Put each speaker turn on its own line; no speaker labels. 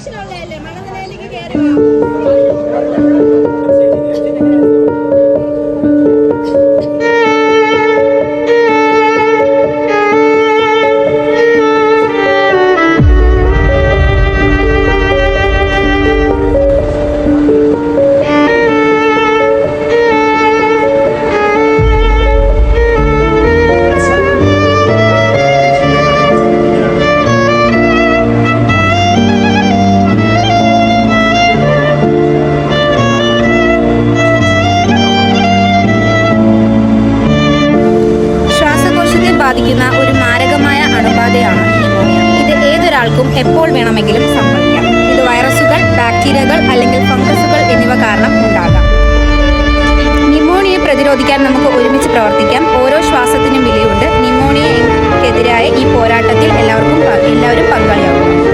ടെൻഷനുള്ളതല്ലേ, മണനിലയിലേക്ക് കയറി വാ. ബാധിക്കുന്ന ഒരു മാരകമായ അണുബാധയാണ് ന്യൂമോണിയ. ഇത് ഏതൊരാൾക്കും എപ്പോൾ വേണമെങ്കിലും സംഭവിക്കാം. ഇത് വൈറസുകൾ, ബാക്ടീരിയകൾ അല്ലെങ്കിൽ ഫംഗസുകൾ എന്നിവ കാരണം ഉണ്ടാകാം. ന്യൂമോണിയയെ പ്രതിരോധിക്കാൻ നമുക്ക് ഒരുമിച്ച് പ്രവർത്തിക്കാം. ഓരോ ശ്വാസത്തിനും വിലയുണ്ട്. ന്യൂമോണിയക്കെതിരായ ഈ പോരാട്ടത്തിൽ എല്ലാവരും പങ്കാളിയാകും.